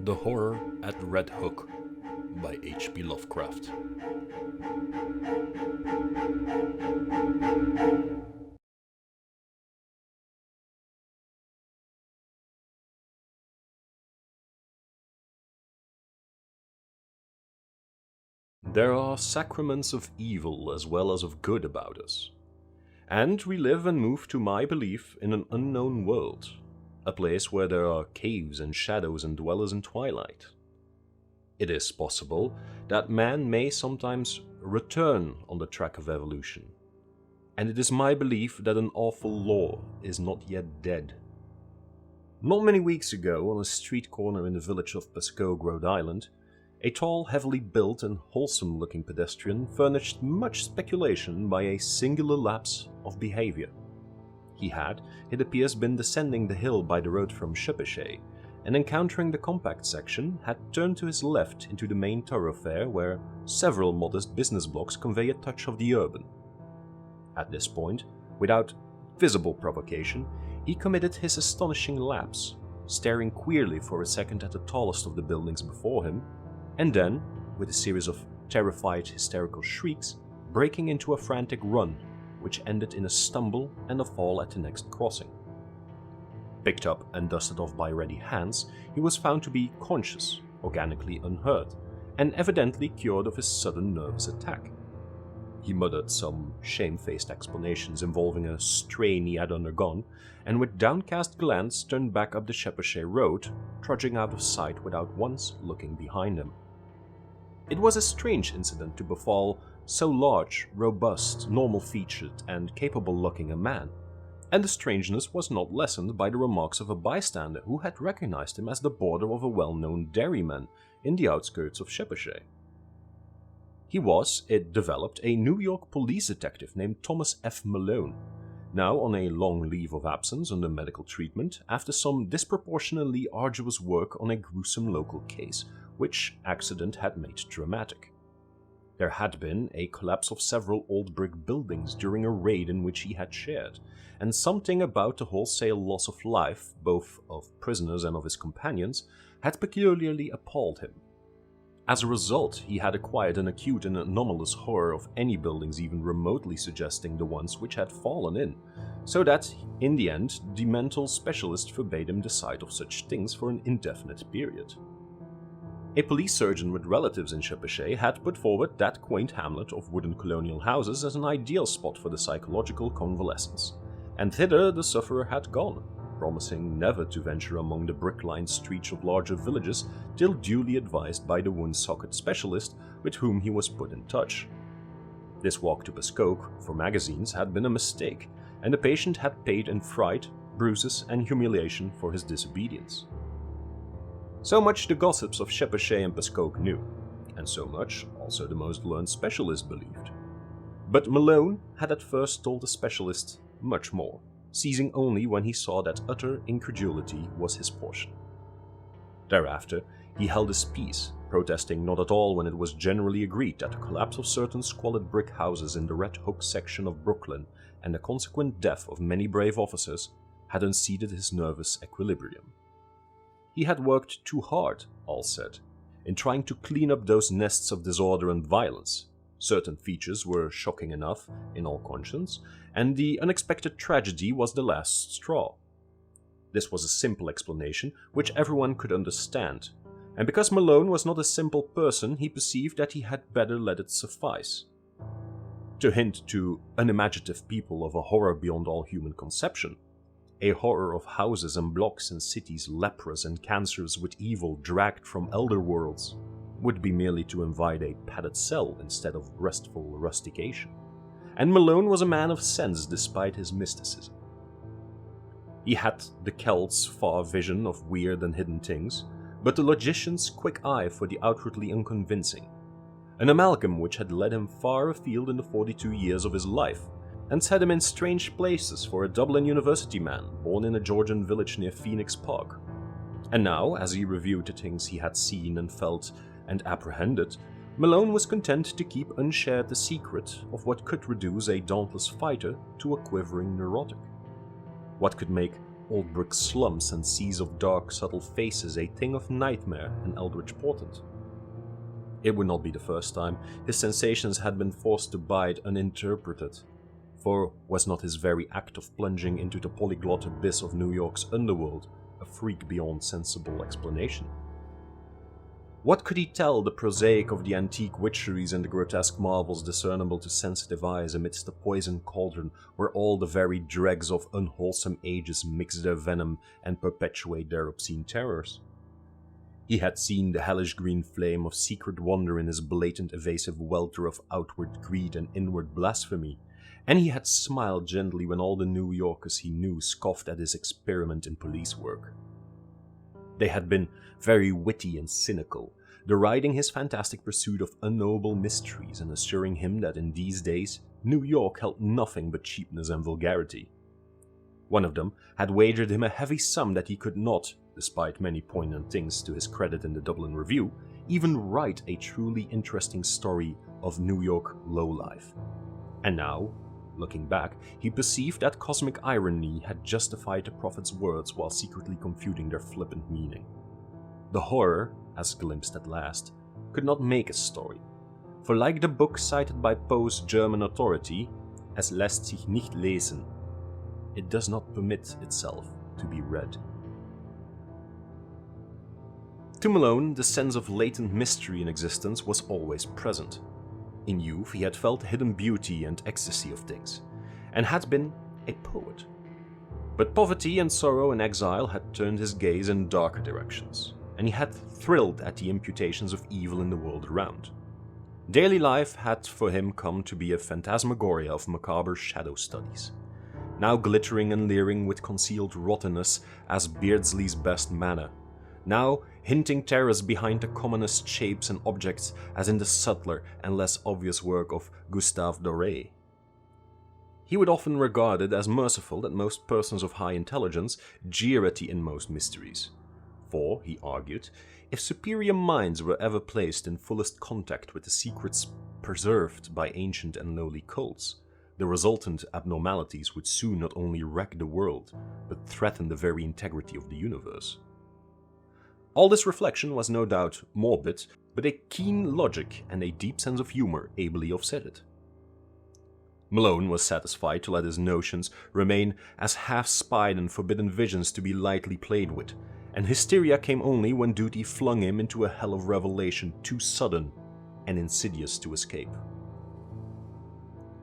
The Horror at Red Hook by H.P. Lovecraft. There are sacraments of evil as well as of good about us, and we live and move to my belief in an unknown world, a place where there are caves and shadows and dwellers in twilight. It is possible that man may sometimes return on the track of evolution, and it is my belief that an awful law is not yet dead. Not many weeks ago, on a street corner in the village of Pascoag, Rhode Island, a tall, heavily built and wholesome-looking pedestrian furnished much speculation by a singular lapse of behavior. He had, it appears, been descending the hill by the road from Shippershey, and encountering the compact section, had turned to his left into the main thoroughfare where several modest business blocks convey a touch of the urban. At this point, without visible provocation, he committed his astonishing lapse, staring queerly for a second at the tallest of the buildings before him, and then, with a series of terrified, hysterical shrieks, breaking into a frantic run, which ended in a stumble and a fall at the next crossing. Picked up and dusted off by ready hands, he was found to be conscious, organically unhurt, and evidently cured of his sudden nervous attack. He muttered some shamefaced explanations involving a strain he had undergone, and with downcast glance turned back up the Sheppershey Road, trudging out of sight without once looking behind him. It was a strange incident to befall so large, robust, normal-featured, and capable-looking a man, and the strangeness was not lessened by the remarks of a bystander who had recognized him as the boarder of a well-known dairyman in the outskirts of Sheppershey. He was, it developed, a New York police detective named Thomas F. Malone, now on a long leave of absence under medical treatment after some disproportionately arduous work on a gruesome local case, which accident had made dramatic. There had been a collapse of several old brick buildings during a raid in which he had shared, and something about the wholesale loss of life, both of prisoners and of his companions, had peculiarly appalled him. As a result, he had acquired an acute and anomalous horror of any buildings even remotely suggesting the ones which had fallen in, so that, in the end, the mental specialist forbade him the sight of such things for an indefinite period. A police surgeon with relatives in Sheppershey had put forward that quaint hamlet of wooden colonial houses as an ideal spot for the psychological convalescence, and thither the sufferer had gone, promising never to venture among the brick-lined streets of larger villages till duly advised by the wound-socket specialist with whom he was put in touch. This walk to Pascoag for magazines had been a mistake, and the patient had paid in fright, bruises, and humiliation for his disobedience. So much the gossips of Sheppershey and Pascoag knew, and so much also the most learned specialist believed. But Malone had at first told the specialist much more, ceasing only when he saw that utter incredulity was his portion. Thereafter, he held his peace, protesting not at all when it was generally agreed that the collapse of certain squalid brick houses in the Red Hook section of Brooklyn and the consequent death of many brave officers had unseated his nervous equilibrium. He had worked too hard, all said, in trying to clean up those nests of disorder and violence. Certain features were shocking enough, in all conscience, and the unexpected tragedy was the last straw. This was a simple explanation which everyone could understand, and because Malone was not a simple person, he perceived that he had better let it suffice. To hint to unimaginative people of a horror beyond all human conception, a horror of houses and blocks and cities leprous and cancerous with evil dragged from elder worlds, would be merely to invite a padded cell instead of restful rustication. And Malone was a man of sense despite his mysticism. He had the Celt's far vision of weird and hidden things, but the logician's quick eye for the outwardly unconvincing, an amalgam which had led him far afield in the 42 years of his life, and set him in strange places for a Dublin University man born in a Georgian village near Phoenix Park. And now, as he reviewed the things he had seen and felt and apprehended, Malone was content to keep unshared the secret of what could reduce a dauntless fighter to a quivering neurotic. What could make old brick slums and seas of dark, subtle faces a thing of nightmare and eldritch portent. It would not be the first time his sensations had been forced to bide uninterpreted, for was not his very act of plunging into the polyglot abyss of New York's underworld a freak beyond sensible explanation? What could he tell the prosaic of the antique witcheries and the grotesque marvels discernible to sensitive eyes amidst the poison cauldron where all the very dregs of unwholesome ages mix their venom and perpetuate their obscene terrors? He had seen the hellish green flame of secret wonder in his blatant evasive welter of outward greed and inward blasphemy, and he had smiled gently when all the New Yorkers he knew scoffed at his experiment in police work. They had been very witty and cynical, deriding his fantastic pursuit of unknowable mysteries and assuring him that in these days New York held nothing but cheapness and vulgarity. One of them had wagered him a heavy sum that he could not, despite many poignant things to his credit in the Dublin Review, even write a truly interesting story of New York lowlife. And now, looking back, he perceived that cosmic irony had justified the prophet's words while secretly confuting their flippant meaning. The horror, as glimpsed at last, could not make a story, for like the book cited by Poe's German authority, es lässt sich nicht lesen, it does not permit itself to be read. To Malone, the sense of latent mystery in existence was always present. In youth, he had felt the hidden beauty and ecstasy of things, and had been a poet. But poverty and sorrow and exile had turned his gaze in darker directions, and he had thrilled at the imputations of evil in the world around. Daily life had for him come to be a phantasmagoria of macabre shadow studies, now glittering and leering with concealed rottenness as Beardsley's best manner, now hinting terrors behind the commonest shapes and objects as in the subtler and less obvious work of Gustave Doré. He would often regard it as merciful that most persons of high intelligence jeer at the inmost mysteries. For, he argued, if superior minds were ever placed in fullest contact with the secrets preserved by ancient and lowly cults, the resultant abnormalities would soon not only wreck the world, but threaten the very integrity of the universe. All this reflection was no doubt morbid, but a keen logic and a deep sense of humor ably offset it. Malone was satisfied to let his notions remain as half-spied and forbidden visions to be lightly played with, and hysteria came only when duty flung him into a hell of revelation too sudden and insidious to escape.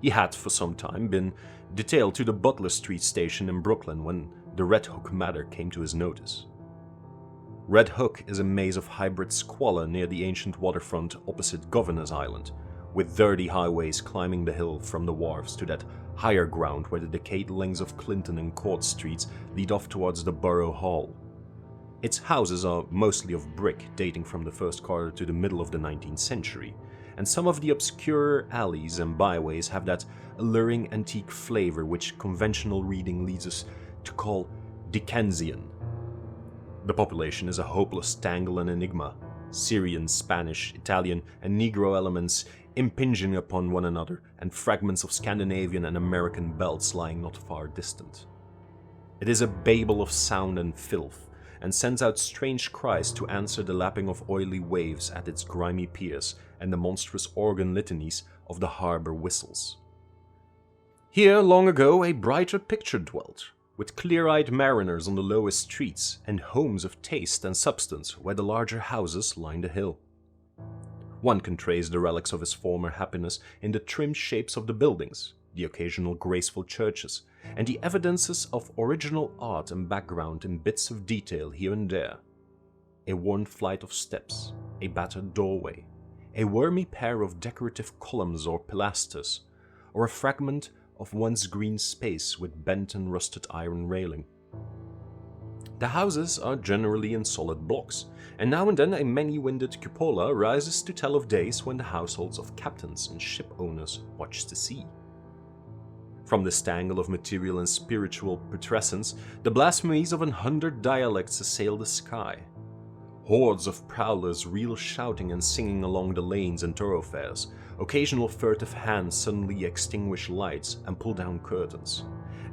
He had for some time been detailed to the Butler Street station in Brooklyn when the Red Hook matter came to his notice. Red Hook is a maze of hybrid squalor near the ancient waterfront opposite Governor's Island, with dirty highways climbing the hill from the wharves to that higher ground where the decayed lengths of Clinton and Court Streets lead off towards the Borough Hall. Its houses are mostly of brick, dating from the first quarter to the middle of the 19th century, and some of the obscure alleys and byways have that alluring antique flavor which conventional reading leads us to call Dickensian. The population is a hopeless tangle and enigma, Syrian, Spanish, Italian, and Negro elements impinging upon one another, and fragments of Scandinavian and American belts lying not far distant. It is a babel of sound and filth, and sends out strange cries to answer the lapping of oily waves at its grimy piers and the monstrous organ litanies of the harbor whistles. Here, long ago, a brighter picture dwelt, with clear-eyed mariners on the lowest streets, and homes of taste and substance where the larger houses line the hill. One can trace the relics of his former happiness in the trim shapes of the buildings, the occasional graceful churches, and the evidences of original art and background in bits of detail here and there. A worn flight of steps, a battered doorway, a wormy pair of decorative columns or pilasters, or a fragment of once green space with bent and rusted iron railing. The houses are generally in solid blocks, and now and then a many-windowed cupola rises to tell of days when the households of captains and ship owners watched the sea. From this tangle of material and spiritual putrescence, the blasphemies of 100 dialects assail the sky. Hordes of prowlers reel shouting and singing along the lanes and thoroughfares. Occasional furtive hands suddenly extinguish lights and pull down curtains,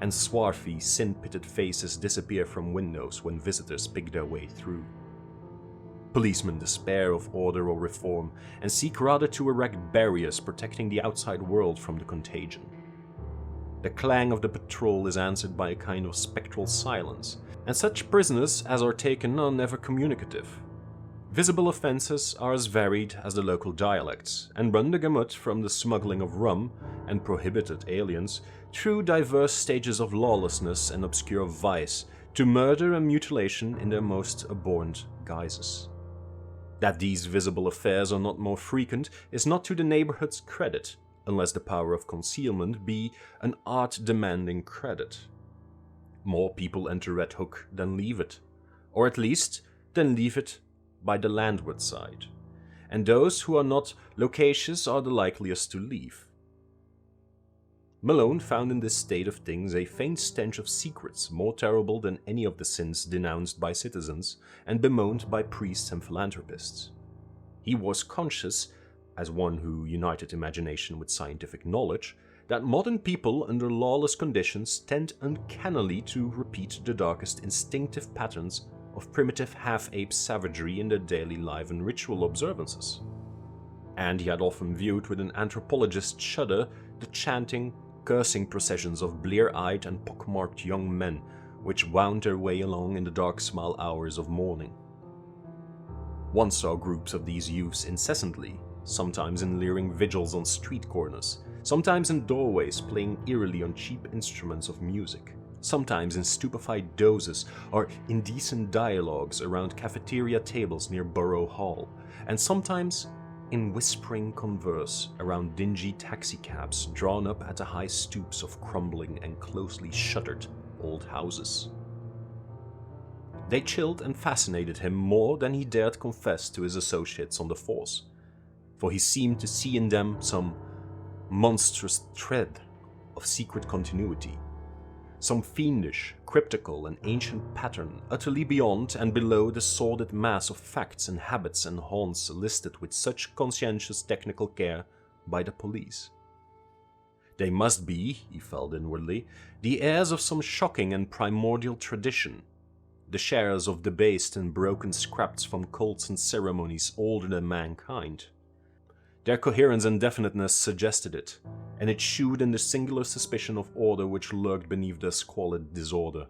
and swarthy, sin-pitted faces disappear from windows when visitors pick their way through. Policemen despair of order or reform and seek rather to erect barriers protecting the outside world from the contagion. The clang of the patrol is answered by a kind of spectral silence, and such prisoners as are taken are never communicative. Visible offences are as varied as the local dialects, and run the gamut from the smuggling of rum and prohibited aliens through diverse stages of lawlessness and obscure vice to murder and mutilation in their most abhorrent guises. That these visible affairs are not more frequent is not to the neighborhood's credit, unless the power of concealment be an art-demanding credit. More people enter Red Hook than leave it, or at least than leave it by the landward side, and those who are not loquacious are the likeliest to leave. Malone found in this state of things a faint stench of secrets more terrible than any of the sins denounced by citizens and bemoaned by priests and philanthropists. He was conscious, as one who united imagination with scientific knowledge, that modern people under lawless conditions tend uncannily to repeat the darkest instinctive patterns of primitive half-ape savagery in their daily life and ritual observances. And he had often viewed with an anthropologist's shudder the chanting, cursing processions of blear-eyed and pockmarked young men which wound their way along in the dark small hours of morning. One saw groups of these youths incessantly, sometimes in leering vigils on street corners, sometimes in doorways playing eerily on cheap instruments of music, sometimes in stupefied dozes or indecent dialogues around cafeteria tables near Borough Hall, and sometimes in whispering converse around dingy taxicabs drawn up at the high stoops of crumbling and closely shuttered old houses. They chilled and fascinated him more than he dared confess to his associates on the force, for he seemed to see in them some monstrous thread of secret continuity, some fiendish, cryptical and ancient pattern utterly beyond and below the sordid mass of facts and habits and haunts listed with such conscientious technical care by the police. They must be, he felt inwardly, the heirs of some shocking and primordial tradition, the sharers of debased and broken scraps from cults and ceremonies older than mankind. Their coherence and definiteness suggested it, and it shewed in the singular suspicion of order which lurked beneath their squalid disorder.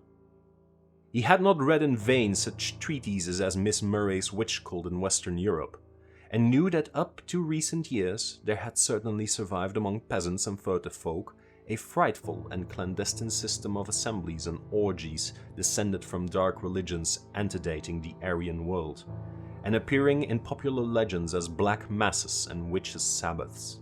He had not read in vain such treatises as Miss Murray's Witch Cult in Western Europe, and knew that up to recent years there had certainly survived among peasants and furtive folk a frightful and clandestine system of assemblies and orgies descended from dark religions antedating the Aryan world, and appearing in popular legends as black masses and witches' sabbaths.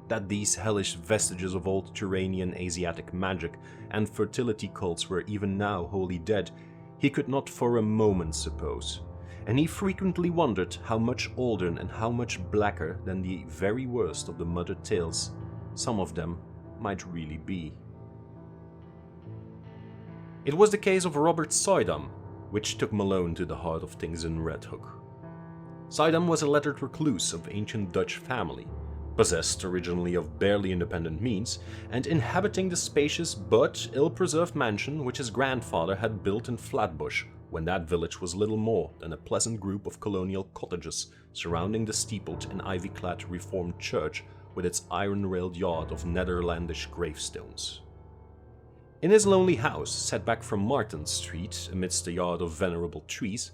That these hellish vestiges of old Turanian Asiatic magic and fertility cults were even now wholly dead, he could not for a moment suppose, and he frequently wondered how much older and how much blacker than the very worst of the muttered tales some of them might really be. It was the case of Robert Soydam which took Malone to the heart of things in Red Hook. Soydam was a lettered recluse of ancient Dutch family, possessed originally of barely independent means, and inhabiting the spacious but ill-preserved mansion which his grandfather had built in Flatbush when that village was little more than a pleasant group of colonial cottages surrounding the steepled and ivy-clad Reformed church with its iron-railed yard of Netherlandish gravestones. In his lonely house, set back from Martin Street amidst a yard of venerable trees,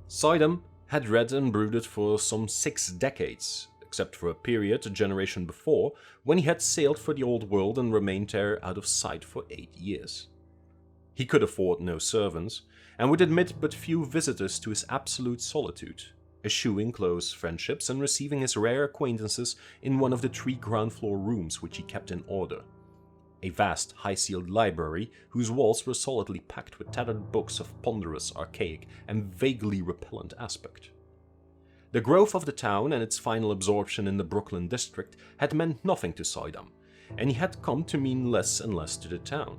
Soydam had read and brooded for some 6 decades, except for a period a generation before when he had sailed for the old world and remained there out of sight for 8 years. He could afford no servants, and would admit but few visitors to his absolute solitude, eschewing close friendships and receiving his rare acquaintances in one of the 3 ground-floor rooms which he kept in order. A vast, high-ceiled library whose walls were solidly packed with tattered books of ponderous, archaic, and vaguely repellent aspect. The growth of the town and its final absorption in the Brooklyn district had meant nothing to Soydam, and he had come to mean less and less to the town.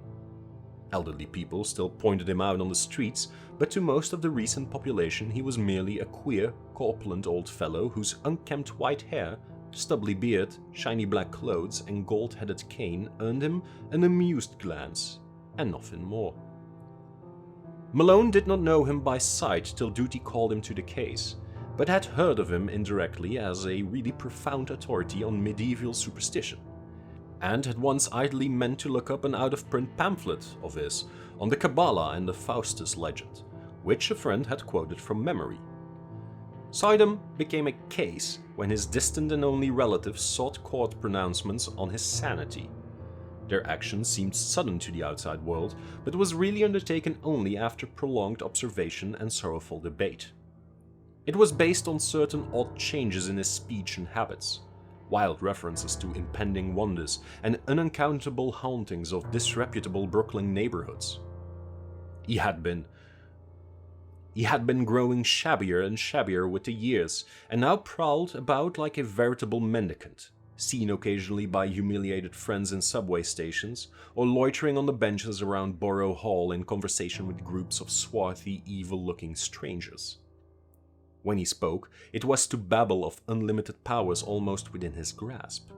Elderly people still pointed him out on the streets, but to most of the recent population he was merely a queer, corpulent old fellow whose unkempt white hair, stubbly beard, shiny black clothes, and gold-headed cane earned him an amused glance, and nothing more. Malone did not know him by sight till duty called him to the case, but had heard of him indirectly as a really profound authority on medieval superstition, and had once idly meant to look up an out-of-print pamphlet of his on the Kabbalah and the Faustus legend, which a friend had quoted from memory. Sidom became a case when his distant and only relatives sought court pronouncements on his sanity. Their action seemed sudden to the outside world, but was really undertaken only after prolonged observation and sorrowful debate. It was based on certain odd changes in his speech and habits, wild references to impending wonders, and unaccountable hauntings of disreputable Brooklyn neighborhoods. He had been growing shabbier and shabbier with the years, and now prowled about like a veritable mendicant, seen occasionally by humiliated friends in subway stations, or loitering on the benches around Borough Hall in conversation with groups of swarthy, evil-looking strangers. When he spoke, it was to babble of unlimited powers almost within his grasp,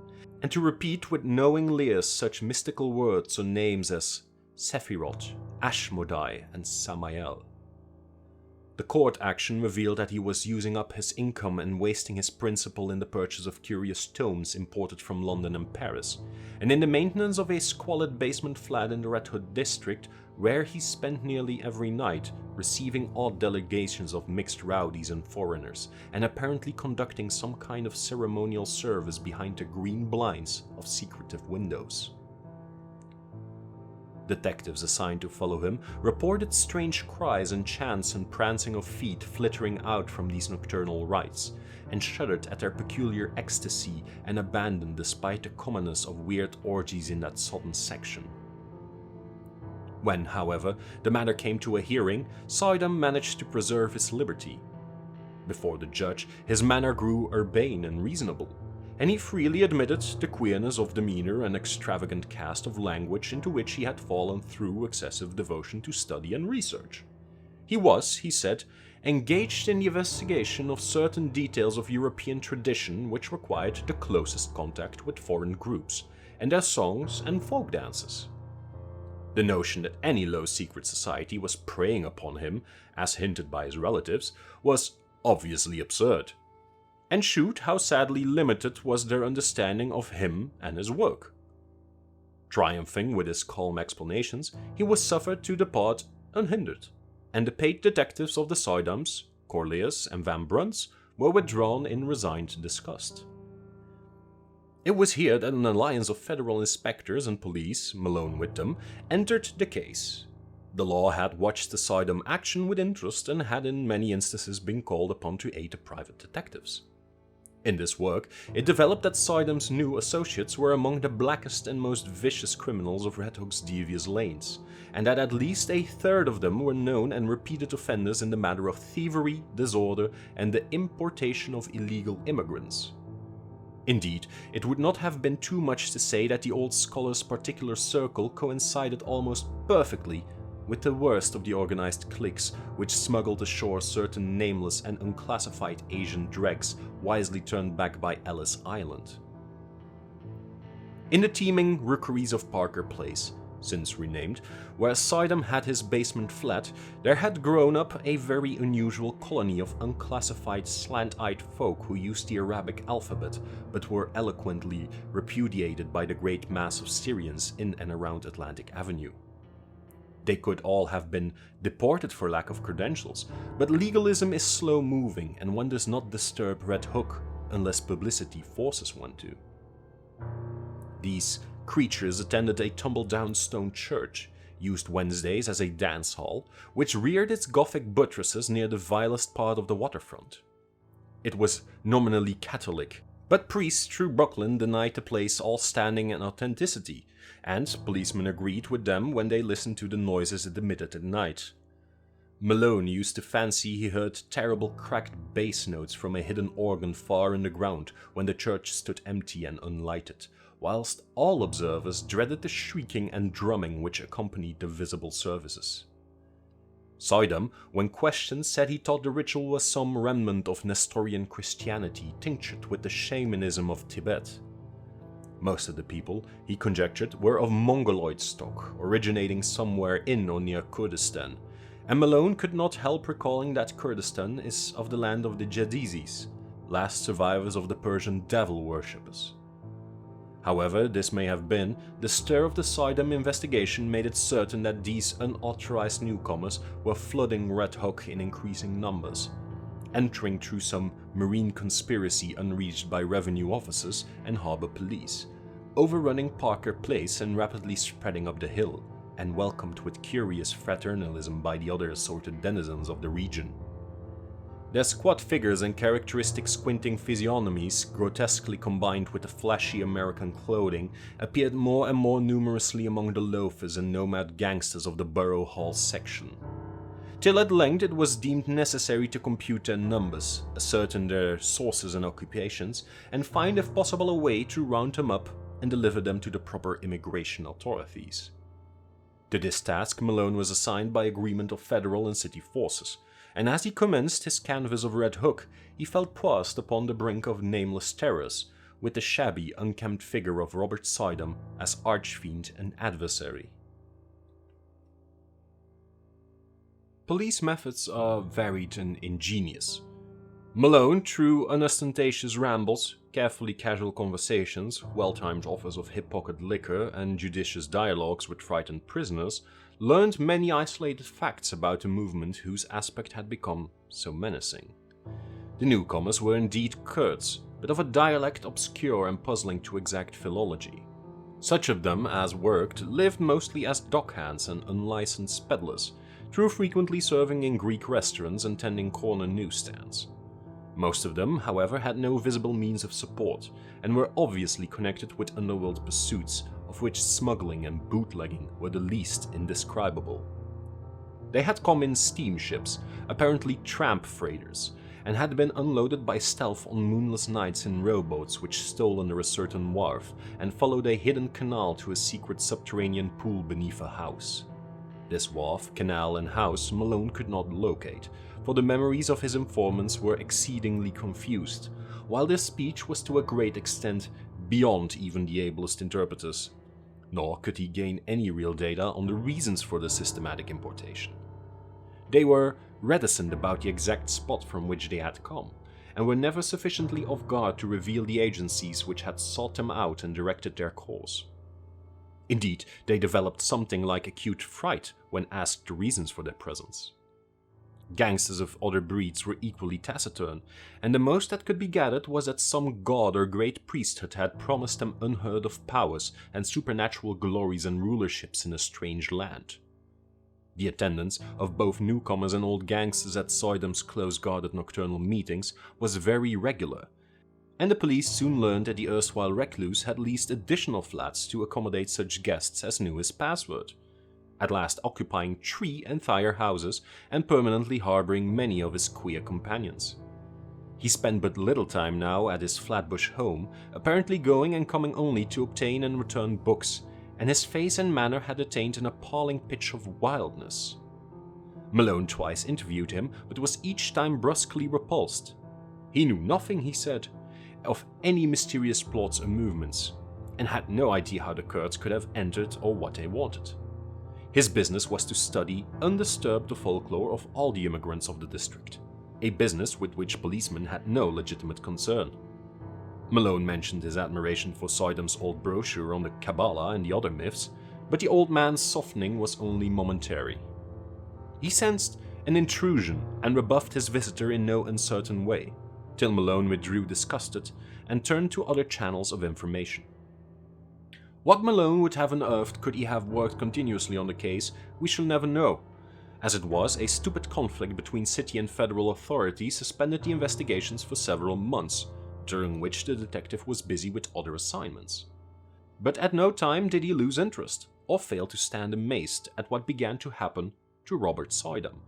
and to repeat with knowing leers such mystical words or names as Sephiroth, Ashmodai, and Samael. The court action revealed that he was using up his income and wasting his principal in the purchase of curious tomes imported from London and Paris, and in the maintenance of a squalid basement flat in the Red Hood district, where he spent nearly every night receiving odd delegations of mixed rowdies and foreigners, and apparently conducting some kind of ceremonial service behind the green blinds of secretive windows. Detectives assigned to follow him reported strange cries and chants and prancing of feet flittering out from these nocturnal rites, and shuddered at their peculiar ecstasy and abandon despite the commonness of weird orgies in that sodden section. When, however, the matter came to a hearing, Sidom managed to preserve his liberty. Before the judge, his manner grew urbane and reasonable, and he freely admitted the queerness of demeanor and extravagant cast of language into which he had fallen through excessive devotion to study and research. He was, he said, engaged in the investigation of certain details of European tradition which required the closest contact with foreign groups, and their songs and folk dances. The notion that any low secret society was preying upon him, as hinted by his relatives, was obviously absurd, and showed how sadly limited was their understanding of him and his work. Triumphing with his calm explanations, he was suffered to depart unhindered, and the paid detectives of the Sidoms, Corlius and Van Brunts, were withdrawn in resigned disgust. It was here that an alliance of federal inspectors and police, Malone with them, entered the case. The law had watched the Sidom action with interest and had in many instances been called upon to aid the private detectives. In this work, it developed that Sidom's new associates were among the blackest and most vicious criminals of Red Hook's devious lanes, and that at least a third of them were known and repeated offenders in the matter of thievery, disorder, and the importation of illegal immigrants. Indeed, it would not have been too much to say that the old scholar's particular circle coincided almost perfectly with the worst of the organized cliques which smuggled ashore certain nameless and unclassified Asian dregs wisely turned back by Ellis Island. In the teeming rookeries of Parker Place, since renamed, where Sidom had his basement flat, there had grown up a very unusual colony of unclassified slant-eyed folk who used the Arabic alphabet, but were eloquently repudiated by the great mass of Syrians in and around Atlantic Avenue. They could all have been deported for lack of credentials, but legalism is slow-moving and one does not disturb Red Hook unless publicity forces one to. These creatures attended a tumble-down stone church, used Wednesdays as a dance hall, which reared its Gothic buttresses near the vilest part of the waterfront. It was nominally Catholic, but priests through Brooklyn denied the place all standing and authenticity, and policemen agreed with them when they listened to the noises it emitted at night. Malone used to fancy he heard terrible cracked bass notes from a hidden organ far in the ground when the church stood empty and unlighted, whilst all observers dreaded the shrieking and drumming which accompanied the visible services. Sidom, when questioned, said he thought the ritual was some remnant of Nestorian Christianity tinctured with the shamanism of Tibet. Most of the people, he conjectured, were of Mongoloid stock, originating somewhere in or near Kurdistan, and Malone could not help recalling that Kurdistan is of the land of the Jadizis, last survivors of the Persian devil worshippers. However this may have been, the stir of the Sidam investigation made it certain that these unauthorized newcomers were flooding Red Hook in increasing numbers, entering through some marine conspiracy unreached by revenue officers and harbor police, overrunning Parker Place and rapidly spreading up the hill, and welcomed with curious fraternalism by the other assorted denizens of the region. Their squat figures and characteristic squinting physiognomies, grotesquely combined with the flashy American clothing, appeared more and more numerously among the loafers and nomad gangsters of the Borough Hall section, till at length it was deemed necessary to compute their numbers, ascertain their sources and occupations, and find if possible a way to round them up and deliver them to the proper immigration authorities. To this task Malone was assigned by agreement of federal and city forces, and as he commenced his canvass of Red Hook, he felt poised upon the brink of nameless terrors, with the shabby, unkempt figure of Robert Sidam as archfiend and adversary. Police methods are varied and ingenious. Malone, through unostentatious rambles, carefully casual conversations, well-timed offers of hip-pocket liquor, and judicious dialogues with frightened prisoners, learned many isolated facts about a movement whose aspect had become so menacing. The newcomers were indeed Kurds, but of a dialect obscure and puzzling to exact philology. Such of them as worked lived mostly as dockhands and unlicensed peddlers, though frequently serving in Greek restaurants and tending corner newsstands. Most of them, however, had no visible means of support, and were obviously connected with underworld pursuits, of which smuggling and bootlegging were the least indescribable. They had come in steamships, apparently tramp freighters, and had been unloaded by stealth on moonless nights in rowboats which stole under a certain wharf and followed a hidden canal to a secret subterranean pool beneath a house. This wharf, canal, and house Malone could not locate, for the memories of his informants were exceedingly confused, while their speech was to a great extent beyond even the ablest interpreters. Nor could he gain any real data on the reasons for the systematic importation. They were reticent about the exact spot from which they had come, and were never sufficiently off guard to reveal the agencies which had sought them out and directed their course. Indeed, they developed something like acute fright when asked the reasons for their presence. Gangsters of other breeds were equally taciturn, and the most that could be gathered was that some god or great priesthood had promised them unheard of powers and supernatural glories and rulerships in a strange land. The attendance of both newcomers and old gangsters at Sidam's close-guarded nocturnal meetings was very regular, and the police soon learned that the erstwhile recluse had leased additional flats to accommodate such guests as knew his password, at last occupying 3 entire houses and permanently harboring many of his queer companions. He spent but little time now at his Flatbush home, apparently going and coming only to obtain and return books, and his face and manner had attained an appalling pitch of wildness. Malone twice interviewed him, but was each time brusquely repulsed. He knew nothing, he said, of any mysterious plots or movements, and had no idea how the Kurds could have entered or what they wanted. His business was to study undisturbed the folklore of all the immigrants of the district, a business with which policemen had no legitimate concern. Malone mentioned his admiration for Sidam's old brochure on the Kabbalah and the other myths, but the old man's softening was only momentary. He sensed an intrusion and rebuffed his visitor in no uncertain way, till Malone withdrew disgusted and turned to other channels of information. What Malone would have unearthed could he have worked continuously on the case, we shall never know. As it was, a stupid conflict between city and federal authorities suspended the investigations for several months, during which the detective was busy with other assignments. But at no time did he lose interest, or fail to stand amazed at what began to happen to Robert Sidam.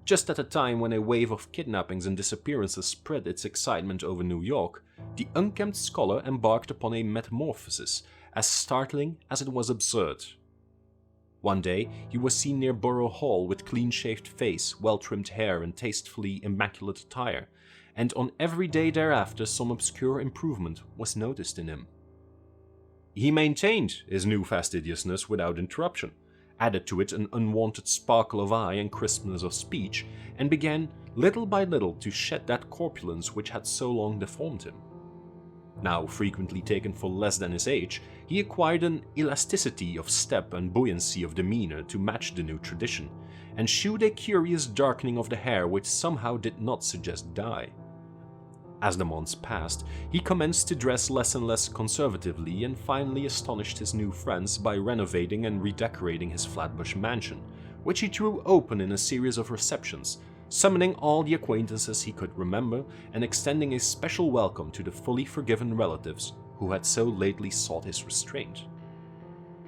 Just at a time when a wave of kidnappings and disappearances spread its excitement over New York, the unkempt scholar embarked upon a metamorphosis as startling as it was absurd. One day, he was seen near Borough Hall with clean-shaved face, well-trimmed hair, and tastefully immaculate attire, and on every day thereafter some obscure improvement was noticed in him. he maintained his new fastidiousness without interruption, added to it an unwanted sparkle of eye and crispness of speech, and began little by little to shed that corpulence which had so long deformed him. Now frequently taken for less than his age, he acquired an elasticity of step and buoyancy of demeanor to match the new tradition, and shewed a curious darkening of the hair which somehow did not suggest dye. As the months passed, he commenced to dress less and less conservatively and finally astonished his new friends by renovating and redecorating his Flatbush mansion, which he threw open in a series of receptions, summoning all the acquaintances he could remember and extending a special welcome to the fully forgiven relatives who had so lately sought his restraint.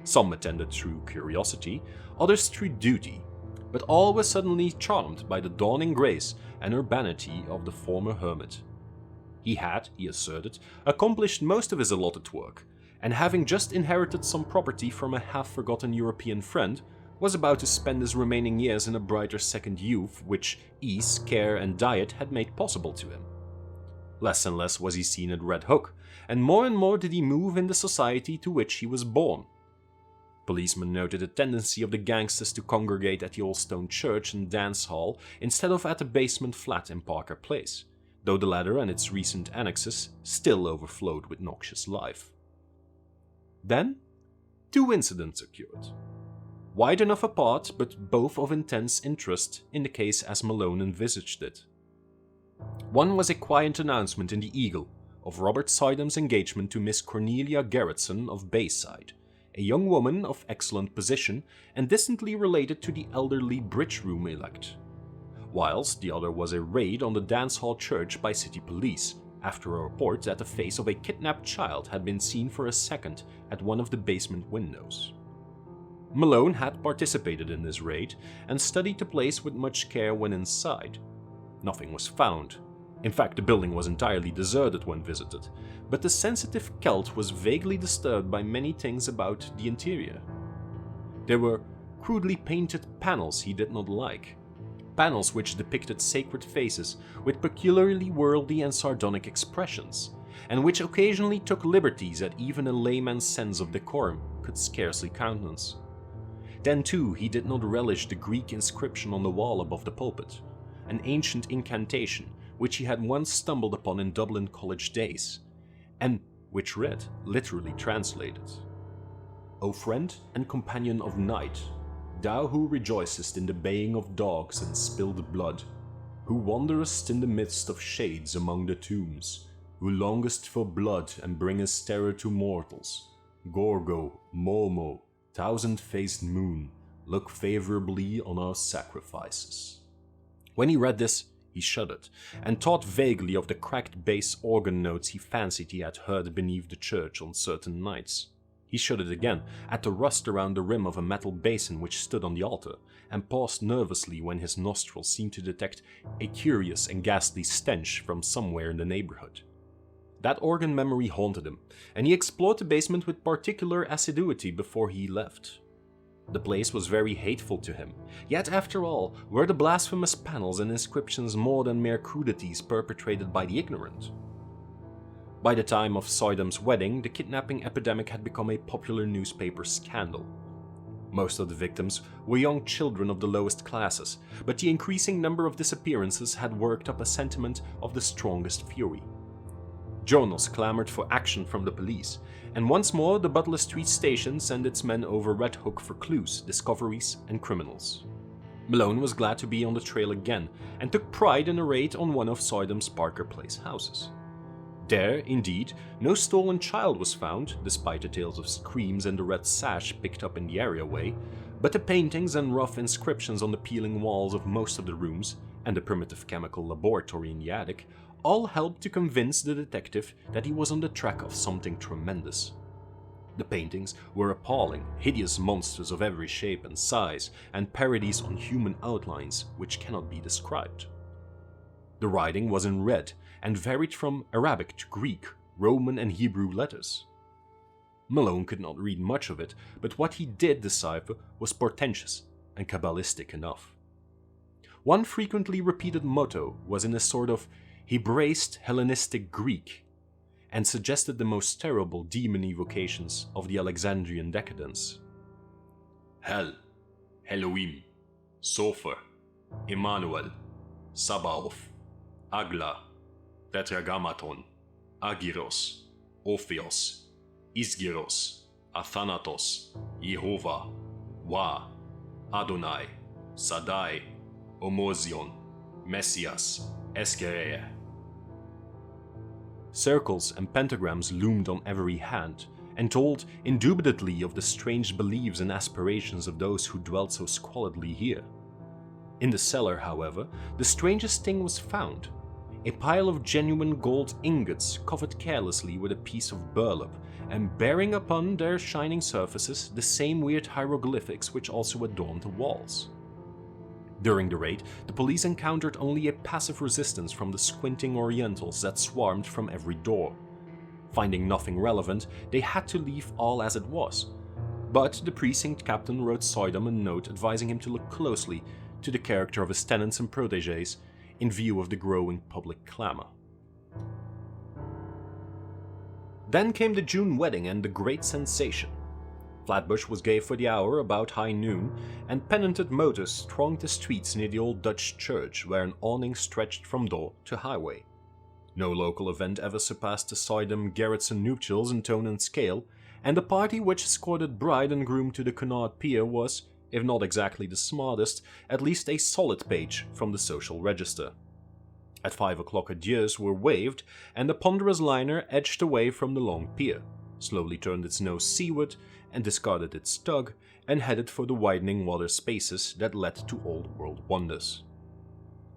Some attended through curiosity, others through duty, but all were suddenly charmed by the dawning grace and urbanity of the former hermit. He had, he asserted, accomplished most of his allotted work, and having just inherited some property from a half-forgotten European friend, was about to spend his remaining years in a brighter second youth which ease, care, and diet had made possible to him. Less and less was he seen at Red Hook, and more did he move in the society to which he was born. Policemen noted a tendency of the gangsters to congregate at the Old Stone Church and Dance Hall instead of at a basement flat in Parker Place, though the latter and its recent annexes still overflowed with noxious life. Then, 2 incidents occurred. Wide enough apart, but both of intense interest in the case as Malone envisaged it. One was a quiet announcement in the Eagle of Robert Siddham's engagement to Miss Cornelia Gerritsen of Bayside, a young woman of excellent position and distantly related to the elderly bridge room elect, whilst the other was a raid on the dance hall church by city police, after a report that the face of a kidnapped child had been seen for a second at one of the basement windows. Malone had participated in this raid and studied the place with much care when inside. Nothing was found. In fact, the building was entirely deserted when visited, but the sensitive Celt was vaguely disturbed by many things about the interior. There were crudely painted panels he did not like, panels which depicted sacred faces with peculiarly worldly and sardonic expressions, and which occasionally took liberties that even a layman's sense of decorum could scarcely countenance. Then too he did not relish the Greek inscription on the wall above the pulpit, an ancient incantation which he had once stumbled upon in Dublin college days, and which read, literally translated, "O friend and companion of night, thou who rejoicest in the baying of dogs and spilled blood, who wanderest in the midst of shades among the tombs, who longest for blood and bringest terror to mortals, Gorgo, Momo, thousand-faced moon, look favorably on our sacrifices." When he read this, he shuddered, and thought vaguely of the cracked bass organ notes he fancied he had heard beneath the church on certain nights. He shuddered again at the rust around the rim of a metal basin which stood on the altar, and paused nervously when his nostrils seemed to detect a curious and ghastly stench from somewhere in the neighborhood. That organ memory haunted him, and he explored the basement with particular assiduity before he left. The place was very hateful to him, yet after all, were the blasphemous panels and inscriptions more than mere crudities perpetrated by the ignorant? By the time of Siddham's wedding, the kidnapping epidemic had become a popular newspaper scandal. Most of the victims were young children of the lowest classes, but the increasing number of disappearances had worked up a sentiment of the strongest fury. Journals clamored for action from the police, and once more the Butler Street station sent its men over Red Hook for clues, discoveries, and criminals. Malone was glad to be on the trail again, and took pride in a raid on one of Siddham's Parker Place houses. There, indeed, no stolen child was found, despite the tales of screams and the red sash picked up in the areaway, but the paintings and rough inscriptions on the peeling walls of most of the rooms, and the primitive chemical laboratory in the attic, all helped to convince the detective that he was on the track of something tremendous. The paintings were appalling, hideous monsters of every shape and size, and parodies on human outlines which cannot be described. The writing was in red, and varied from Arabic to Greek, Roman, and Hebrew letters. Malone could not read much of it, but what he did decipher was portentous and Kabbalistic enough. One frequently repeated motto was in a sort of Hebraist Hellenistic Greek, and suggested the most terrible demon evocations of the Alexandrian decadence. Hell, Elohim, Sofer, Emmanuel, Sabaoth, Agla, Tetragrammaton, Agiros, Ophios, Isgiros, Athanatos, Jehovah, Wa, Adonai, Sadai, Omozion, Messias, Eskerea. Circles and pentagrams loomed on every hand, and told indubitably of the strange beliefs and aspirations of those who dwelt so squalidly here. In the cellar, however, the strangest thing was found: a pile of genuine gold ingots covered carelessly with a piece of burlap, and bearing upon their shining surfaces the same weird hieroglyphics which also adorned the walls. During the raid, the police encountered only a passive resistance from the squinting Orientals that swarmed from every door. Finding nothing relevant, they had to leave all as it was. But the precinct captain wrote Soidam a note advising him to look closely to the character of his tenants and protégés in view of the growing public clamor. Then came the June wedding and the great sensation. Flatbush was gay for the hour about high noon, and pennanted motors thronged the streets near the old Dutch church where an awning stretched from door to highway. No local event ever surpassed the Soidam-Gerritsen nuptials in tone and scale, and the party which escorted bride and groom to the Cunard Pier was, if not exactly the smartest, at least a solid page from the social register. At 5 o'clock adieus were waved, and the ponderous liner edged away from the long pier, slowly turned its nose seaward, and discarded its tug, and headed for the widening water spaces that led to old world wonders.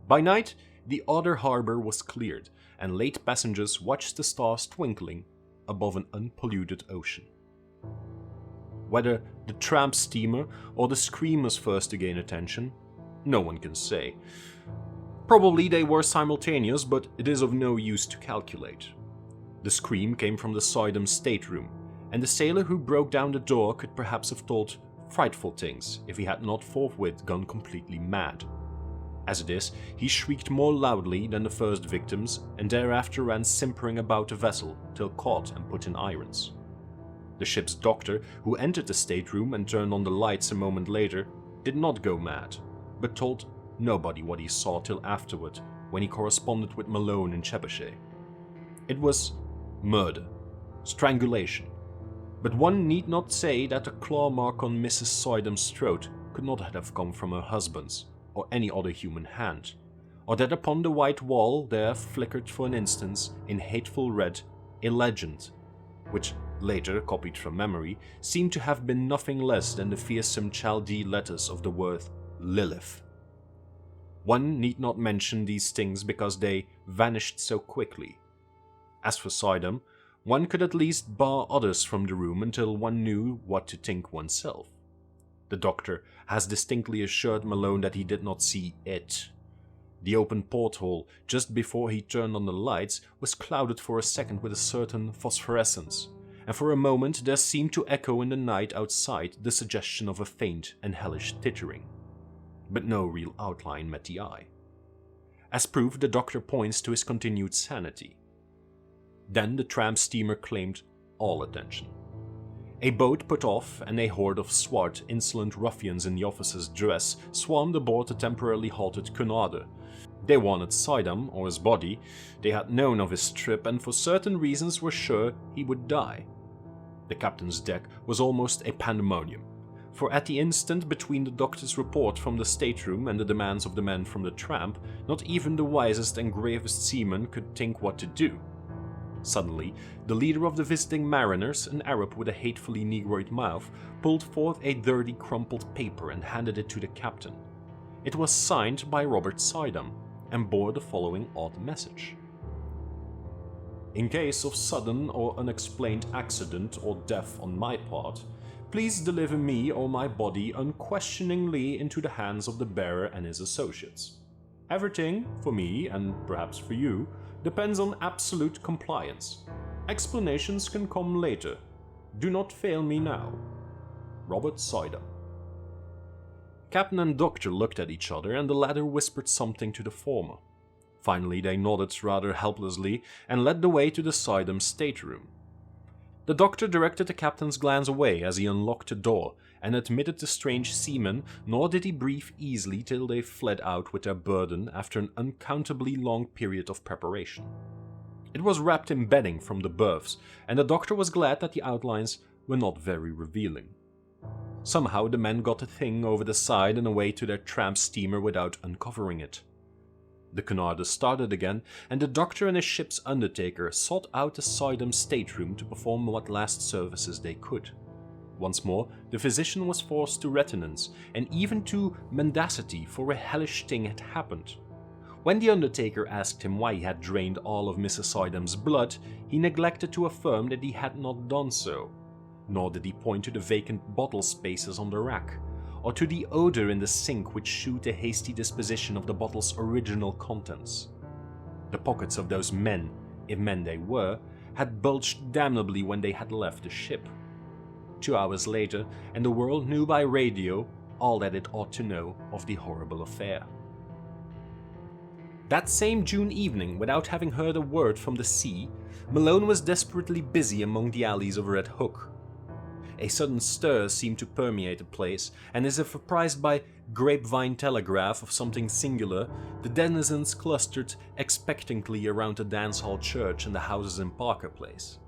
By night, the outer harbor was cleared, and late passengers watched the stars twinkling above an unpolluted ocean. Whether the tramp steamer or the scream was first to gain attention, no one can say. Probably they were simultaneous, but it is of no use to calculate. The scream came from the Soidam stateroom, and the sailor who broke down the door could perhaps have told frightful things if he had not forthwith gone completely mad. As it is, he shrieked more loudly than the first victims, and thereafter ran simpering about the vessel till caught and put in irons. The ship's doctor, who entered the stateroom and turned on the lights a moment later, did not go mad, but told nobody what he saw till afterward, when he corresponded with Malone in Trebuchet. It was murder, strangulation, but one need not say that the claw mark on Mrs. Soidam's throat could not have come from her husband's, or any other human hand, or that upon the white wall there flickered for an instant, in hateful red, a legend, which, later copied from memory, seemed to have been nothing less than the fearsome Chaldee letters of the word Lilith. One need not mention these things because they vanished so quickly. As for Soidam, one could at least bar others from the room until one knew what to think oneself. The doctor has distinctly assured Malone that he did not see it. The open porthole, just before he turned on the lights, was clouded for a second with a certain phosphorescence, and for a moment there seemed to echo in the night outside the suggestion of a faint and hellish tittering. But no real outline met the eye. As proof, the doctor points to his continued sanity. Then the tramp steamer claimed all attention. A boat put off, and a horde of swart, insolent ruffians in the officer's dress swarmed aboard the temporarily halted Cunarder. They wanted Soidam, or his body. They had known of his trip, and for certain reasons were sure he would die. The captain's deck was almost a pandemonium, for at the instant between the doctor's report from the stateroom and the demands of the men from the tramp, not even the wisest and gravest seaman could think what to do. Suddenly, the leader of the visiting mariners, an Arab with a hatefully negroid mouth, pulled forth a dirty crumpled paper and handed it to the captain. It was signed by Robert Soidam, and bore the following odd message. In case of sudden or unexplained accident or death on my part, please deliver me or my body unquestioningly into the hands of the bearer and his associates. Everything, for me and perhaps for you, depends on absolute compliance. Explanations can come later. Do not fail me now. Robert Soidam. Captain and doctor looked at each other, and the latter whispered something to the former. Finally, they nodded rather helplessly and led the way to the Sidum stateroom. The doctor directed the captain's glance away as he unlocked the door and admitted the strange seamen, nor did he breathe easily till they fled out with their burden after an uncountably long period of preparation. It was wrapped in bedding from the berths, and the doctor was glad that the outlines were not very revealing. Somehow the men got the thing over the side and away to their tramp steamer without uncovering it. The Cunarder started again, and the doctor and his ship's undertaker sought out the Sidum stateroom to perform what last services they could. Once more, the physician was forced to retinence, and even to mendacity, for a hellish thing had happened. When the undertaker asked him why he had drained all of Mrs. Sidum's blood, he neglected to affirm that he had not done so. Nor did he point to the vacant bottle spaces on the rack, or to the odor in the sink which shewed a hasty disposition of the bottle's original contents. The pockets of those men, if men they were, had bulged damnably when they had left the ship. 2 hours later, and the world knew by radio all that it ought to know of the horrible affair. That same June evening, without having heard a word from the sea, Malone was desperately busy among the alleys of Red Hook. A sudden stir seemed to permeate the place, and as if apprised by grapevine telegraph of something singular, the denizens clustered expectantly around the dance hall church and the houses in Parker Place.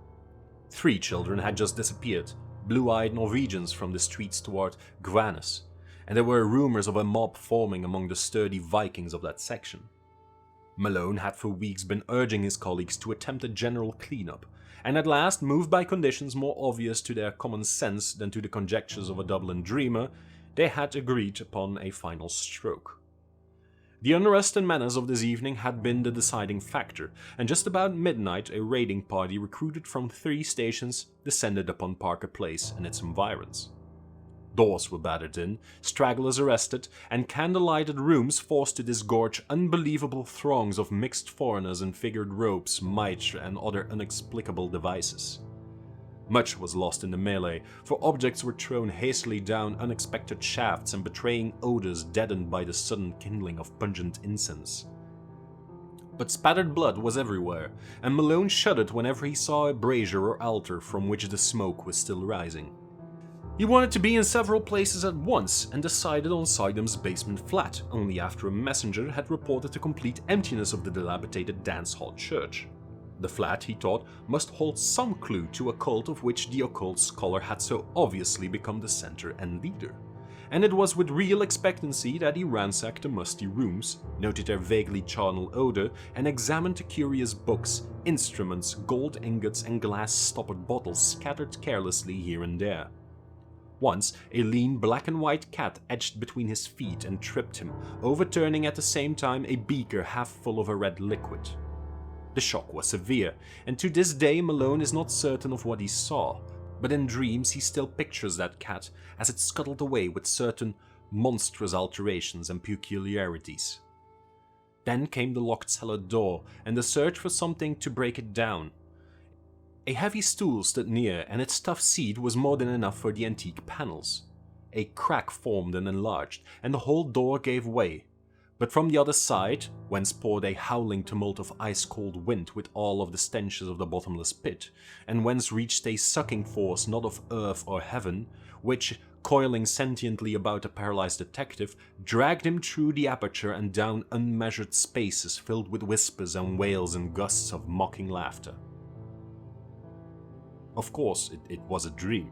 3 children had just disappeared, blue-eyed Norwegians from the streets toward Gvanes, and there were rumors of a mob forming among the sturdy Vikings of that section. Malone had for weeks been urging his colleagues to attempt a general cleanup, and at last, moved by conditions more obvious to their common sense than to the conjectures of a Dublin dreamer, they had agreed upon a final stroke. The unrest and menace of this evening had been the deciding factor, and just about midnight a raiding party recruited from 3 stations descended upon Parker Place and its environs. Doors were battered in, stragglers arrested, and candle-lighted rooms forced to disgorge unbelievable throngs of mixed foreigners in figured robes, mitre, and other inexplicable devices. Much was lost in the melee, for objects were thrown hastily down unexpected shafts and betraying odors deadened by the sudden kindling of pungent incense. But spattered blood was everywhere, and Malone shuddered whenever he saw a brazier or altar from which the smoke was still rising. He wanted to be in several places at once and decided on Sidum's basement flat, only after a messenger had reported the complete emptiness of the dilapidated dance hall church. The flat, he thought, must hold some clue to a cult of which the occult scholar had so obviously become the center and leader. And it was with real expectancy that he ransacked the musty rooms, noted their vaguely charnel odor, and examined the curious books, instruments, gold ingots, and glass-stoppered bottles scattered carelessly here and there. Once, a lean black and white cat edged between his feet and tripped him, overturning at the same time a beaker half full of a red liquid. The shock was severe, and to this day Malone is not certain of what he saw, but in dreams he still pictures that cat as it scuttled away with certain monstrous alterations and peculiarities. Then came the locked cellar door and the search for something to break it down. A heavy stool stood near, and its tough seat was more than enough for the antique panels. A crack formed and enlarged, and the whole door gave way. But from the other side, whence poured a howling tumult of ice-cold wind with all of the stenches of the bottomless pit, and whence reached a sucking force not of earth or heaven, which, coiling sentiently about the paralyzed detective, dragged him through the aperture and down unmeasured spaces filled with whispers and wails and gusts of mocking laughter. Of course, it was a dream.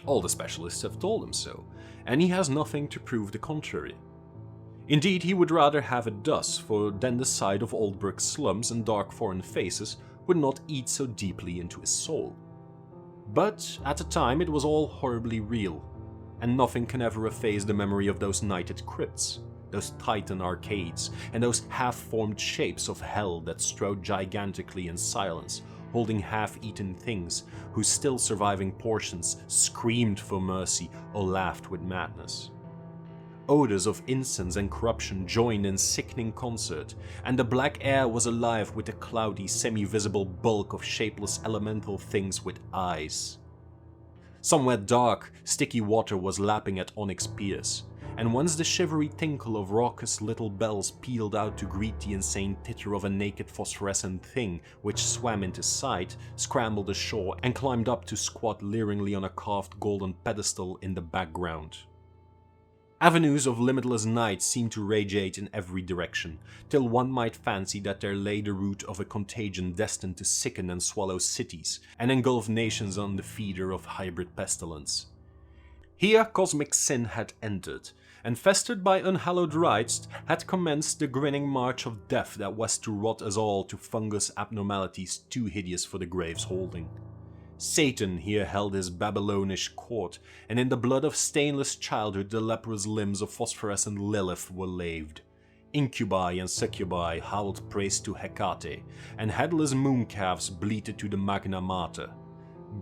All the specialists have told him so, and he has nothing to prove the contrary. Indeed, he would rather have it thus, for then the sight of old brick slums and dark foreign faces would not eat so deeply into his soul. But at the time it was all horribly real, and nothing can ever efface the memory of those nighted crypts, those titan arcades, and those half-formed shapes of hell that strode gigantically in silence, holding half-eaten things whose still surviving portions screamed for mercy or laughed with madness. Odors of incense and corruption joined in sickening concert, and the black air was alive with the cloudy, semi-visible bulk of shapeless elemental things with eyes. Somewhere dark, sticky water was lapping at onyx piers, and once the shivery tinkle of raucous little bells pealed out to greet the insane titter of a naked phosphorescent thing which swam into sight, scrambled ashore, and climbed up to squat leeringly on a carved golden pedestal in the background. Avenues of limitless night seemed to radiate in every direction, till one might fancy that there lay the root of a contagion destined to sicken and swallow cities, and engulf nations on the feeder of hybrid pestilence. Here cosmic sin had entered, and festered by unhallowed rites, had commenced the grinning march of death that was to rot us all to fungus abnormalities too hideous for the grave's holding. Satan here held his Babylonish court, and in the blood of stainless childhood the leprous limbs of phosphorescent Lilith were laved. Incubi and succubi howled praise to Hecate, and headless mooncalves bleated to the Magna Mater.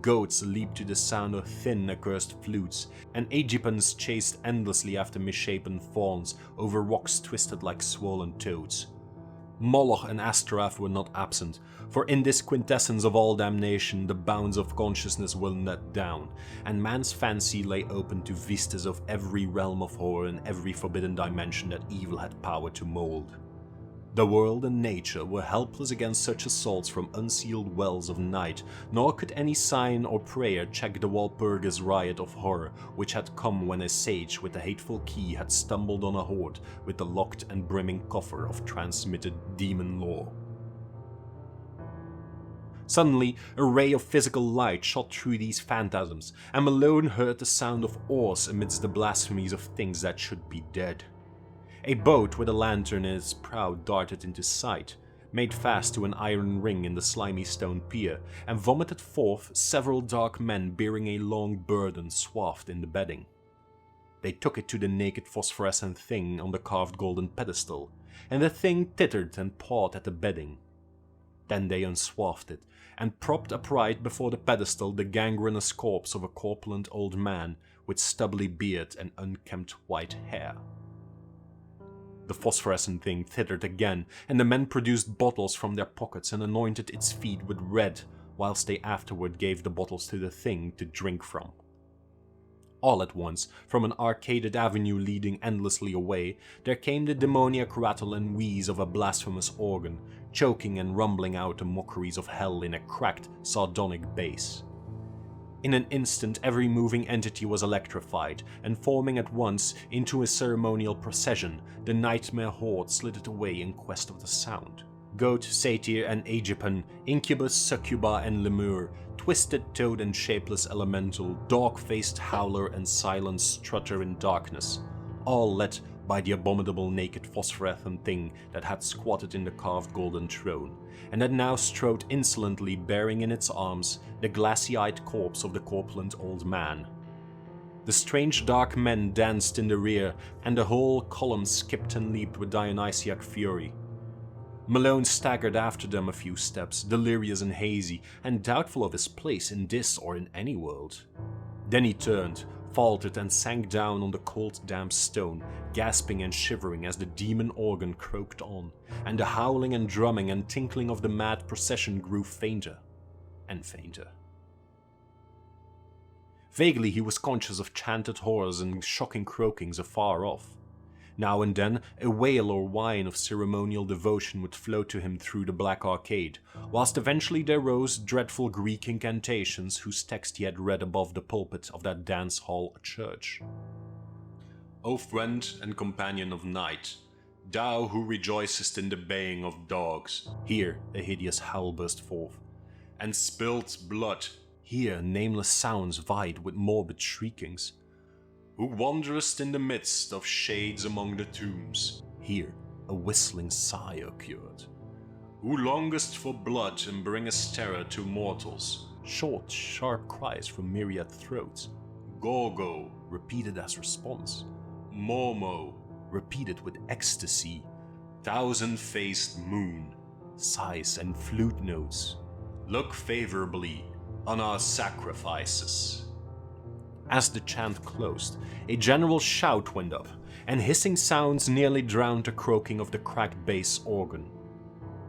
Goats leaped to the sound of thin, accursed flutes, and Aegyptians chased endlessly after misshapen fawns over rocks twisted like swollen toads. Moloch and Astaroth were not absent, for in this quintessence of all damnation the bounds of consciousness were let down, and man's fancy lay open to vistas of every realm of horror and every forbidden dimension that evil had power to mold. The world and nature were helpless against such assaults from unsealed wells of night, nor could any sign or prayer check the Walpurgis riot of horror which had come when a sage with a hateful key had stumbled on a hoard with the locked and brimming coffer of transmitted demon lore. Suddenly, a ray of physical light shot through these phantasms, and Malone heard the sound of oars amidst the blasphemies of things that should be dead. A boat with a lantern in its prow darted into sight, made fast to an iron ring in the slimy stone pier, and vomited forth several dark men bearing a long burden swathed in the bedding. They took it to the naked phosphorescent thing on the carved golden pedestal, and the thing tittered and pawed at the bedding. Then they unswathed it, and propped upright before the pedestal the gangrenous corpse of a corpulent old man with stubbly beard and unkempt white hair. The phosphorescent thing tittered again, and the men produced bottles from their pockets and anointed its feet with red, whilst they afterward gave the bottles to the thing to drink from. All at once, from an arcaded avenue leading endlessly away, there came the demoniac rattle and wheeze of a blasphemous organ, choking and rumbling out the mockeries of hell in a cracked, sardonic bass. In an instant every moving entity was electrified, and forming at once into a ceremonial procession, the nightmare horde slitted away in quest of the sound. Goat, satyr and Aegyptian, incubus, succuba and lemur, twisted-toed and shapeless elemental, dog-faced howler and silent strutter in darkness, all led by the abominable naked phosphorescent thing that had squatted in the carved golden throne, and that now strode insolently bearing in its arms the glassy-eyed corpse of the corpulent old man. The strange dark men danced in the rear, and the whole column skipped and leaped with Dionysiac fury. Malone staggered after them a few steps, delirious and hazy, and doubtful of his place in this or in any world. Then he turned, faltered and sank down on the cold damp stone, gasping and shivering as the demon organ croaked on, and the howling and drumming and tinkling of the mad procession grew fainter and fainter. Vaguely he was conscious of chanted horrors and shocking croakings afar off. Now and then a wail or whine of ceremonial devotion would float to him through the black arcade, whilst eventually there rose dreadful Greek incantations whose text he had read above the pulpit of that dance hall church. O friend and companion of night, thou who rejoicest in the baying of dogs, Here a hideous howl burst forth. and spilt blood, Here nameless sounds vied with morbid shriekings. who wanderest in the midst of shades among the tombs, Here a whistling sigh occurred. who longest for blood and bringest terror to mortals, Short, sharp cries from myriad throats, Gorgo, repeated as response, Momo, repeated with ecstasy, thousand-faced moon, sighs and flute notes. look favorably on our sacrifices. As the chant closed, a general shout went up, and hissing sounds nearly drowned the croaking of the cracked bass organ.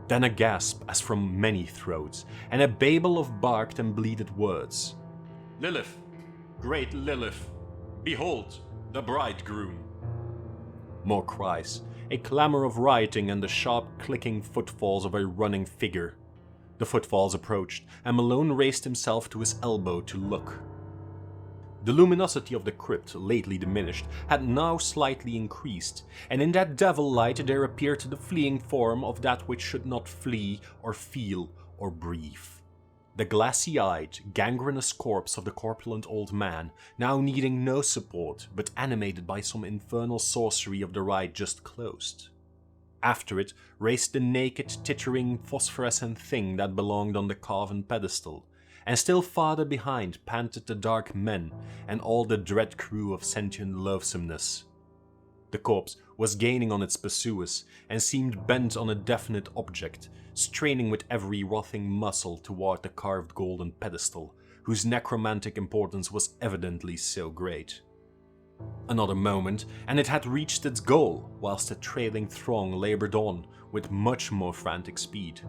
Then a gasp as from many throats, and a babel of barked and bleated words. Lilith, great Lilith, behold the bridegroom. More cries, a clamor of rioting, and the sharp clicking footfalls of a running figure. The footfalls approached, and Malone raised himself to his elbow to look. The luminosity of the crypt, lately diminished, had now slightly increased, and in that devil light there appeared the fleeing form of that which should not flee, or feel, or breathe. The glassy-eyed, gangrenous corpse of the corpulent old man, now needing no support, but animated by some infernal sorcery of the rite just closed. After it raced the naked, tittering, phosphorescent thing that belonged on the carven pedestal, and still farther behind panted the dark men and all the dread crew of sentient loathsomeness. The corpse was gaining on its pursuers and seemed bent on a definite object, straining with every writhing muscle toward the carved golden pedestal, whose necromantic importance was evidently so great. Another moment, and it had reached its goal, whilst the trailing throng labored on with much more frantic speed.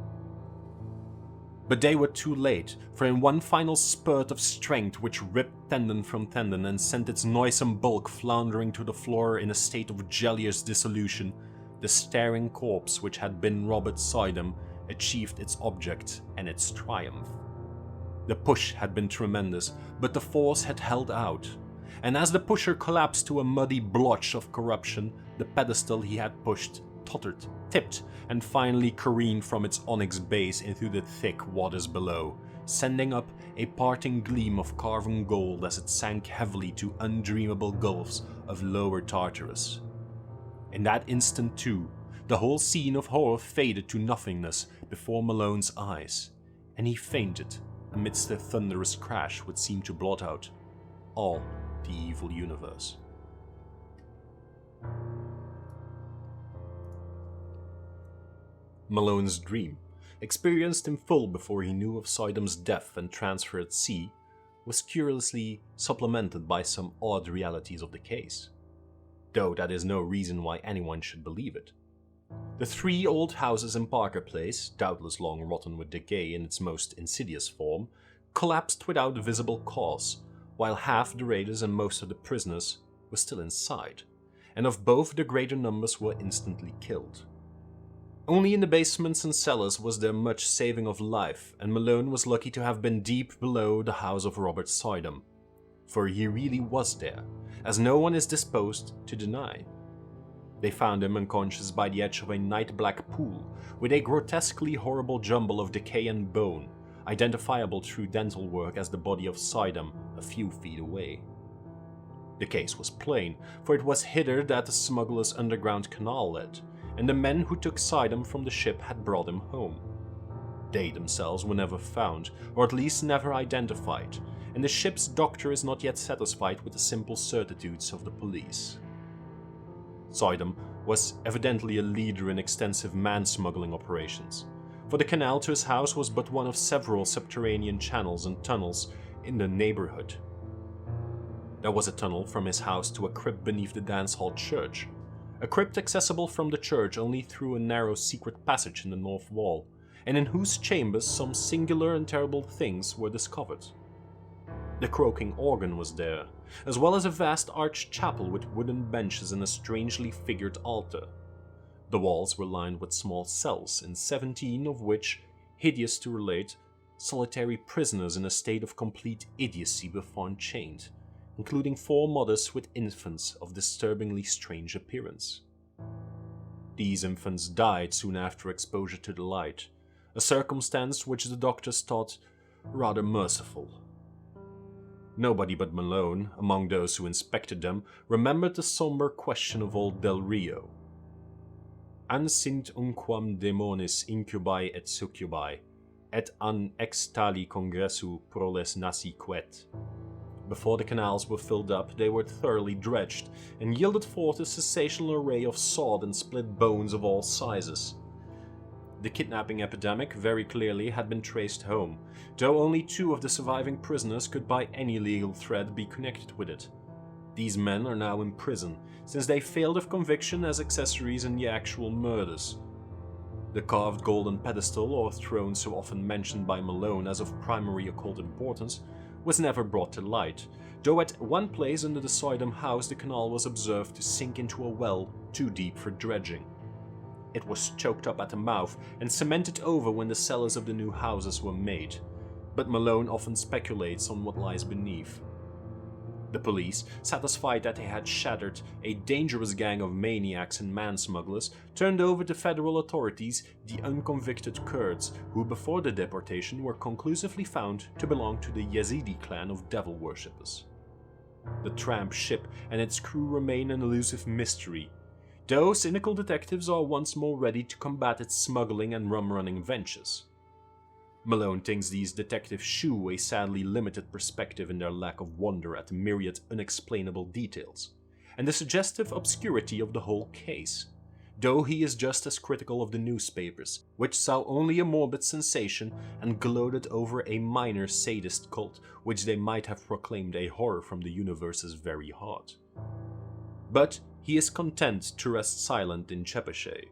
But they were too late, for in one final spurt of strength which ripped tendon from tendon and sent its noisome bulk floundering to the floor in a state of jellious dissolution, the staring corpse which had been Robert Sydom achieved its object and its triumph. The push had been tremendous, but the force had held out, and as the pusher collapsed to a muddy blotch of corruption, the pedestal he had pushed tottered, tipped, and finally careened from its onyx base into the thick waters below, sending up a parting gleam of carven gold as it sank heavily to undreamable gulfs of lower Tartarus. In that instant, too, the whole scene of horror faded to nothingness before Malone's eyes, and he fainted amidst the thunderous crash which seemed to blot out all the evil universe. Malone's dream, experienced in full before he knew of Sydom's death and transfer at sea, was curiously supplemented by some odd realities of the case, though that is no reason why anyone should believe it. The 3 old houses in Parker Place, doubtless long rotten with decay in its most insidious form, collapsed without visible cause, while half the raiders and most of the prisoners were still inside, and of both the greater numbers were instantly killed. Only in the basements and cellars was there much saving of life, and Malone was lucky to have been deep below the house of Robert Sydom, for he really was there, as no one is disposed to deny. They found him unconscious by the edge of a night-black pool, with a grotesquely horrible jumble of decay and bone, identifiable through dental work as the body of Sydom a few feet away. The case was plain, for it was hither that the smuggler's underground canal led, and the men who took Sydom from the ship had brought him home. They themselves were never found, or at least never identified, and the ship's doctor is not yet satisfied with the simple certitudes of the police. Sydom was evidently a leader in extensive man-smuggling operations, for the canal to his house was but one of several subterranean channels and tunnels in the neighborhood. There was a tunnel from his house to a crypt beneath the dance hall church, a crypt accessible from the church only through a narrow secret passage in the north wall, and in whose chambers some singular and terrible things were discovered. The croaking organ was there, as well as a vast arched chapel with wooden benches and a strangely figured altar. The walls were lined with small cells, in 17 of which, hideous to relate, solitary prisoners in a state of complete idiocy were found chained, including 4 mothers with infants of disturbingly strange appearance. These infants died soon after exposure to the light, a circumstance which the doctors thought rather merciful. Nobody but Malone, among those who inspected them, remembered the somber question of old Del Rio. An sint unquam demonis incubi et succubi, et an ex tali congressu proles nasi quet. Before the canals were filled up, they were thoroughly dredged, and yielded forth a sensational array of sawed and split bones of all sizes. The kidnapping epidemic very clearly had been traced home, though only 2 of the surviving prisoners could by any legal thread be connected with it. These men are now in prison, since they failed of conviction as accessories in the actual murders. The carved golden pedestal or throne so often mentioned by Malone as of primary occult importance was never brought to light, though at one place under the Sydom house the canal was observed to sink into a well too deep for dredging. It was choked up at the mouth and cemented over when the cellars of the new houses were made, but Malone often speculates on what lies beneath. The police, satisfied that they had shattered a dangerous gang of maniacs and man-smugglers, turned over to federal authorities the unconvicted Kurds, who before the deportation were conclusively found to belong to the Yazidi clan of devil worshippers. The tramp ship and its crew remain an elusive mystery, though cynical detectives are once more ready to combat its smuggling and rum-running ventures. Malone thinks these detectives shew a sadly limited perspective in their lack of wonder at the myriad unexplainable details, and the suggestive obscurity of the whole case, though he is just as critical of the newspapers, which saw only a morbid sensation and gloated over a minor sadist cult which they might have proclaimed a horror from the universe's very heart. But he is content to rest silent in Chepachet,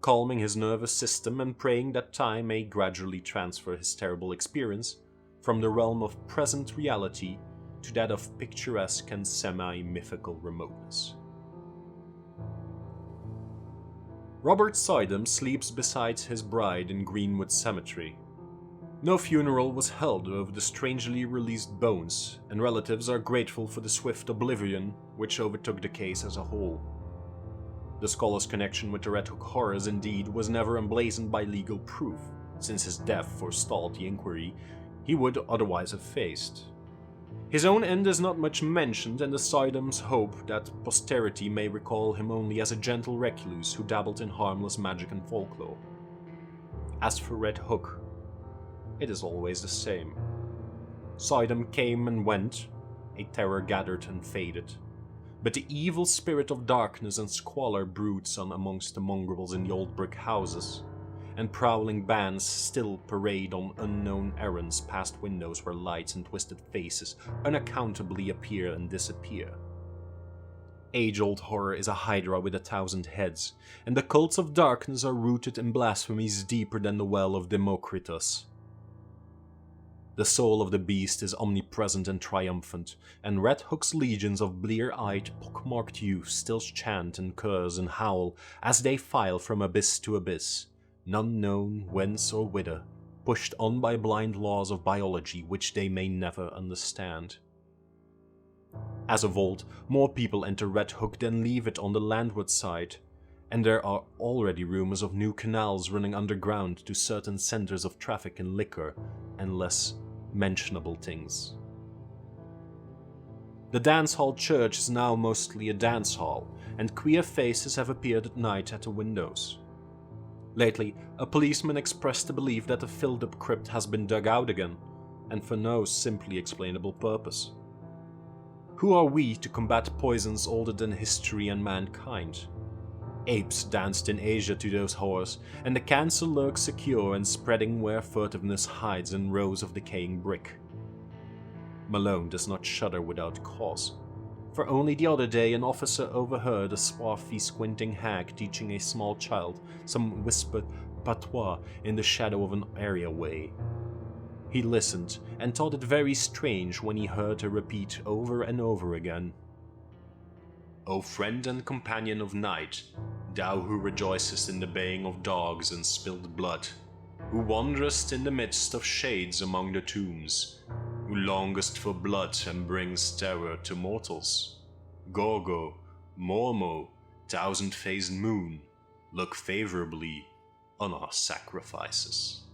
calming his nervous system and praying that time may gradually transfer his terrible experience from the realm of present reality to that of picturesque and semi-mythical remoteness. Robert Soydam sleeps beside his bride in Greenwood Cemetery. No funeral was held over the strangely released bones, and relatives are grateful for the swift oblivion which overtook the case as a whole. The scholar's connection with the Red Hook horrors indeed was never emblazoned by legal proof, since his death forestalled the inquiry he would otherwise have faced. His own end is not much mentioned, and the Soydams hope that posterity may recall him only as a gentle recluse who dabbled in harmless magic and folklore. As for Red Hook, it is always the same. Soydam came and went, a terror gathered and faded, but the evil spirit of darkness and squalor broods on amongst the mongrels in the old brick houses, and prowling bands still parade on unknown errands past windows where lights and twisted faces unaccountably appear and disappear. Age-old horror is a hydra with 1,000 heads, and the cults of darkness are rooted in blasphemies deeper than the well of Democritus. The soul of the beast is omnipresent and triumphant, and Red Hook's legions of blear-eyed, pockmarked youths still chant and curse and howl as they file from abyss to abyss, none known whence or whither, pushed on by blind laws of biology which they may never understand. As of old, more people enter Red Hook than leave it on the landward side, and there are already rumors of new canals running underground to certain centers of traffic in liquor and less mentionable things. The dance hall church is now mostly a dance hall, and queer faces have appeared at night at the windows. Lately, a policeman expressed the belief that the filled-up crypt has been dug out again, and for no simply explainable purpose. Who are we to combat poisons older than history and mankind? Apes danced in Asia to those horrors, and the cancer lurks secure and spreading where furtiveness hides in rows of decaying brick. Malone does not shudder without cause, for only the other day an officer overheard a swarthy squinting hag teaching a small child some whispered patois in the shadow of an areaway. He listened and thought it very strange when he heard her repeat over and over again, "O friend and companion of night, thou who rejoicest in the baying of dogs and spilled blood, who wanderest in the midst of shades among the tombs, who longest for blood and brings terror to mortals, Gorgo, Mormo, thousand-faced moon, look favorably on our sacrifices."